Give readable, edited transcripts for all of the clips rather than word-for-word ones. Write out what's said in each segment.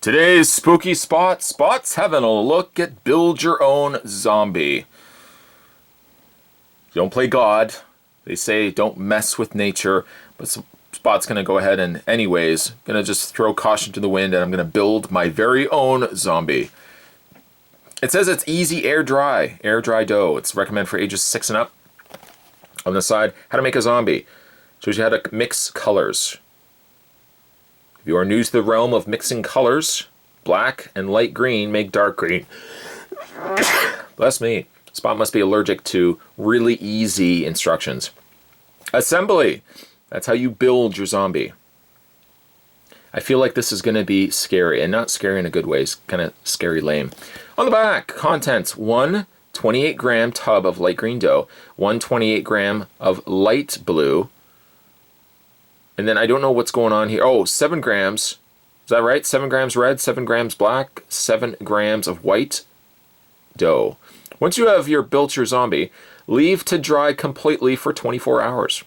Today's spooky Spot's having a look at build your own zombie. Don't play God. They say don't mess with nature, but Spot's gonna go ahead and anyways, gonna just throw caution to the wind and I'm gonna build my very own zombie. It says it's easy air dry dough. It's recommended for ages 6 and up. On the side, how to make a zombie. Shows you how to mix colors. If you are new to the realm of mixing colors, black and light green make dark green. Bless me. Spot must be allergic to really easy instructions. Assembly. That's how you build your zombie. I feel like this is going to be scary, and not scary in a good way. It's kind of scary lame. On the back, contents: 1 28-gram tub of light green dough, 1 28-gram of light blue, and then I don't know what's going on here. Oh, 7 grams. Is that right? 7 grams red, 7 grams black, 7 grams of white dough. Once you have built your zombie, leave to dry completely for 24 hours.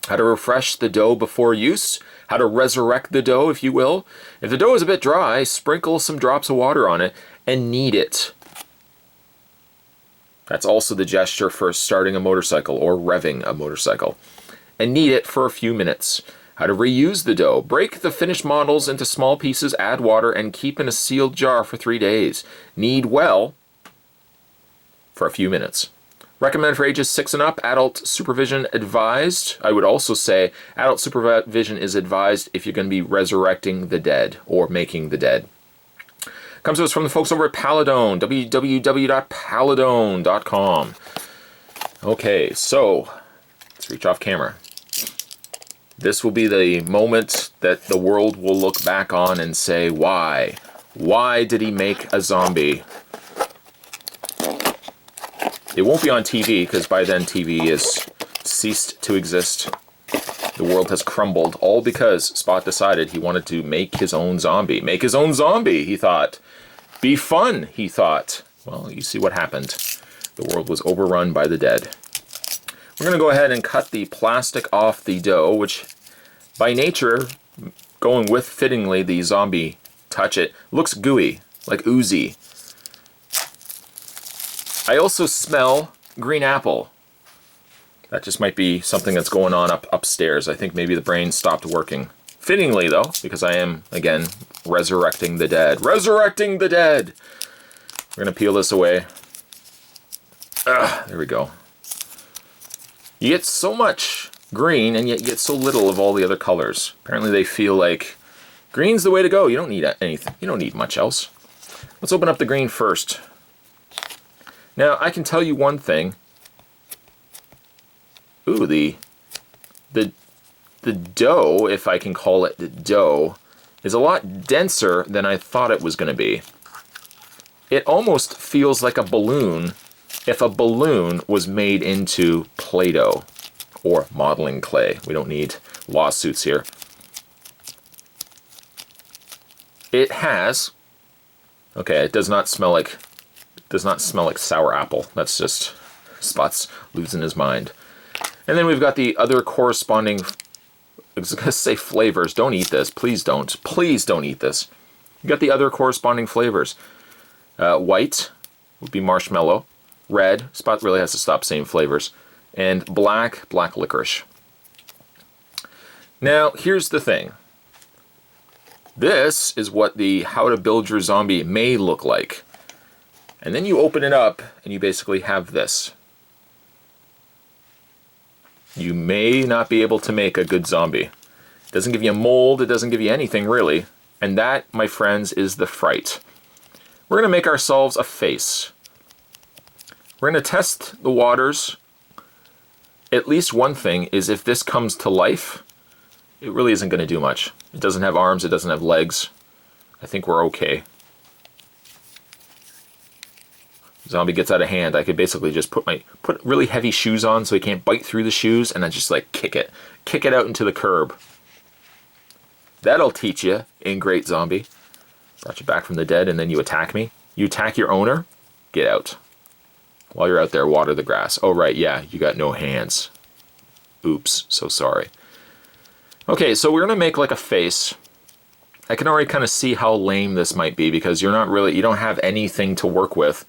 How to refresh the dough before use. How to resurrect the dough, if you will. If the dough is a bit dry, sprinkle some drops of water on it and knead it. That's also the gesture for starting a motorcycle or revving a motorcycle. And knead it for a few minutes. How to reuse the dough. Break the finished models into small pieces, add water, and keep in a sealed jar for 3 days. Knead well for a few minutes. Recommended for ages 6 and up. Adult supervision advised. I would also say adult supervision is advised if you're going to be resurrecting the dead or making the dead. Comes to us from the folks over at Paladone, www.paladone.com. Okay, so let's reach off camera. This will be the moment that the world will look back on and say, why? Why did he make a zombie? It won't be on TV, because by then TV has ceased to exist. The world has crumbled, all because Spot decided he wanted to make his own zombie. Make his own zombie, he thought. Be fun, he thought. Well, you see what happened. The world was overrun by the dead. We're going to go ahead and cut the plastic off the dough, which by nature, going with fittingly the zombie touch it, looks gooey, like oozy. I also smell green apple. That just might be something that's going on upstairs. I think maybe the brain stopped working. Fittingly, though, because I am, again, resurrecting the dead. Resurrecting the dead! We're going to peel this away. There we go. You get so much green, and yet you get so little of all the other colors. Apparently they feel like green's the way to go. You don't need anything. You don't need much else. Let's open up the green first. Now, I can tell you one thing. Ooh, the dough, if I can call it the dough, is a lot denser than I thought it was going to be. It almost feels like a balloon if a balloon was made into Play-Doh or modeling clay. We don't need lawsuits here. It has, okay, it does not smell like sour apple. That's just Spot's losing his mind. And then we've got the other corresponding, I was going to say flavors. Don't eat this. Please don't. Please don't eat this. You've got the other corresponding flavors. White would be marshmallow. Red, Spot really has to stop saying flavors. And black licorice. Now, here's the thing. This is what the How to Build Your Zombie may look like. And then you open it up, and you basically have this. You may not be able to make a good zombie. It doesn't give you a mold, it doesn't give you anything really. And that, my friends, is the fright. We're going to make ourselves a face. We're going to test the waters. At least one thing is if this comes to life, it really isn't going to do much. It doesn't have arms, it doesn't have legs. I think we're okay. Zombie gets out of hand, I could basically just put really heavy shoes on so he can't bite through the shoes, and I just like kick it out into the curb. That'll teach you, ingrate zombie. Brought you back from the dead, and then you attack me. You attack your owner, get out. While you're out there, water the grass. Oh right, yeah, you got no hands. Oops, so sorry. Okay, so we're gonna make like a face. I can already kind of see how lame this might be because you don't have anything to work with.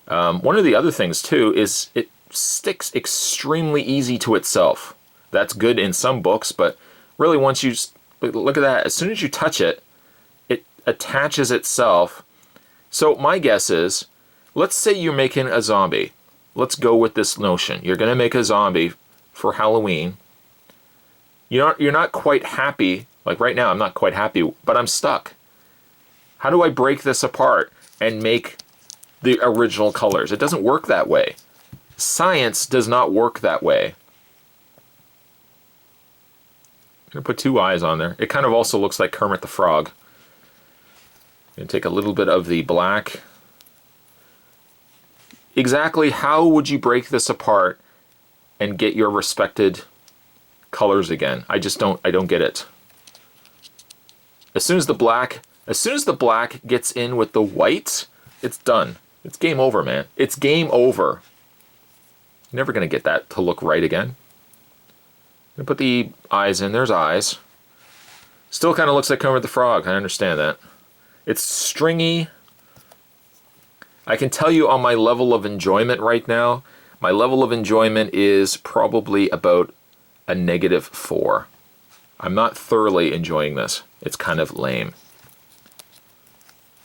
One of the other things too is it sticks extremely easy to itself. That's good in some books, but really once you look at that, as soon as you touch it, it attaches itself. So my guess is, let's say you're making a zombie. Let's go with this notion. You're going to make a zombie for Halloween. You're not quite happy. Like right now, I'm not quite happy, but I'm stuck. How do I break this apart and make the original colors? It doesn't work that way. Science does not work that way. I'm going to put 2 eyes on there. It kind of also looks like Kermit the Frog. I'm going to take a little bit of the black. Exactly how would you break this apart and get your respected colors again? I don't get it. As soon as the black gets in with the white, it's done. It's game over, man. It's game over. You're never going to get that to look right again. I'm going to put the eyes in. There's eyes. Still kind of looks like Kermit the Frog. I understand that. It's stringy. I can tell you on my level of enjoyment right now, my level of enjoyment is probably about a -4. I'm not thoroughly enjoying this. It's kind of lame.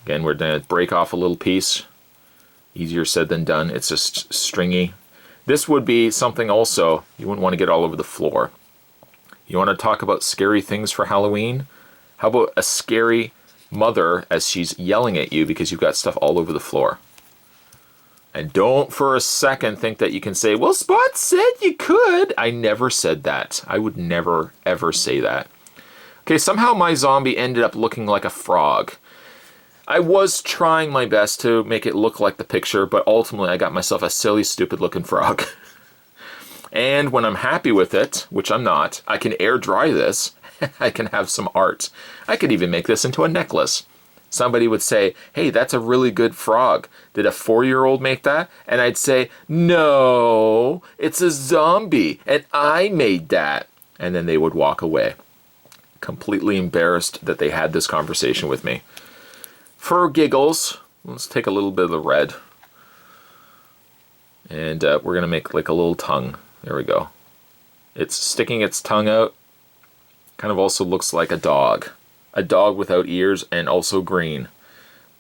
Again, we're going to break off a little piece. Easier said than done. It's just stringy. This would be something also you wouldn't want to get all over the floor. You want to talk about scary things for Halloween? How about a scary mother as she's yelling at you because you've got stuff all over the floor? And don't for a second think that you can say, well, Spot said you could. I never said that. I would never, ever say that. Okay, somehow my zombie ended up looking like a frog. I was trying my best to make it look like the picture, but ultimately I got myself a silly, stupid looking frog. And when I'm happy with it, which I'm not, I can air dry this. I can have some art. I could even make this into a necklace. Somebody would say, hey, that's a really good frog. Did a 4-year-old make that? And I'd say, no, it's a zombie, and I made that. And then they would walk away, completely embarrassed that they had this conversation with me. For giggles, let's take a little bit of the red. And we're going to make like a little tongue. There we go. It's sticking its tongue out. Kind of also looks like a dog. A dog without ears and also green.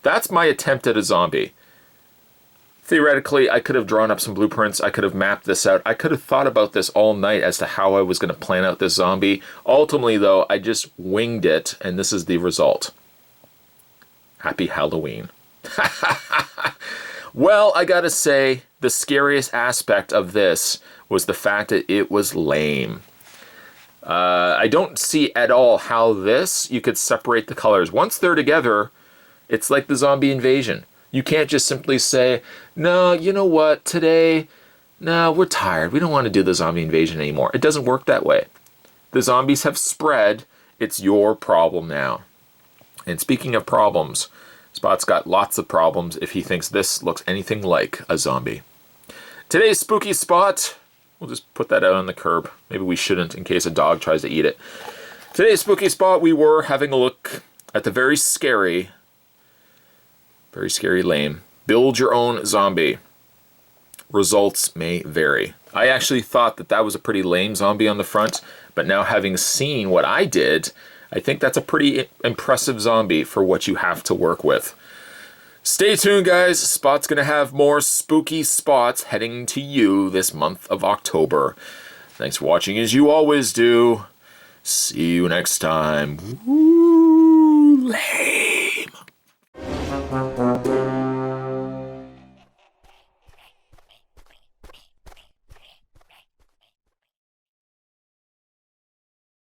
That's my attempt at a zombie. Theoretically, I could have drawn up some blueprints. I could have mapped this out. I could have thought about this all night as to how I was going to plan out this zombie. Ultimately, though, I just winged it, and this is the result. Happy Halloween. Well, I gotta say, the scariest aspect of this was the fact that it was lame. I don't see at all how you could separate the colors. Once they're together, it's like the zombie invasion. You can't just simply say, no, you know what, today, no, we're tired. We don't want to do the zombie invasion anymore. It doesn't work that way. The zombies have spread. It's your problem now. And speaking of problems, Spot's got lots of problems if he thinks this looks anything like a zombie. Today's spooky spot, we'll just put that out on the curb. Maybe we shouldn't in case a dog tries to eat it. Today's spooky spot, we were having a look at the very scary lame, build your own zombie. Results may vary. I actually thought that was a pretty lame zombie on the front, but now having seen what I did, I think that's a pretty impressive zombie for what you have to work with. Stay tuned, guys. Spot's going to have more spooky spots heading to you this month of October. Thanks for watching as you always do. See you next time. Woo, lame.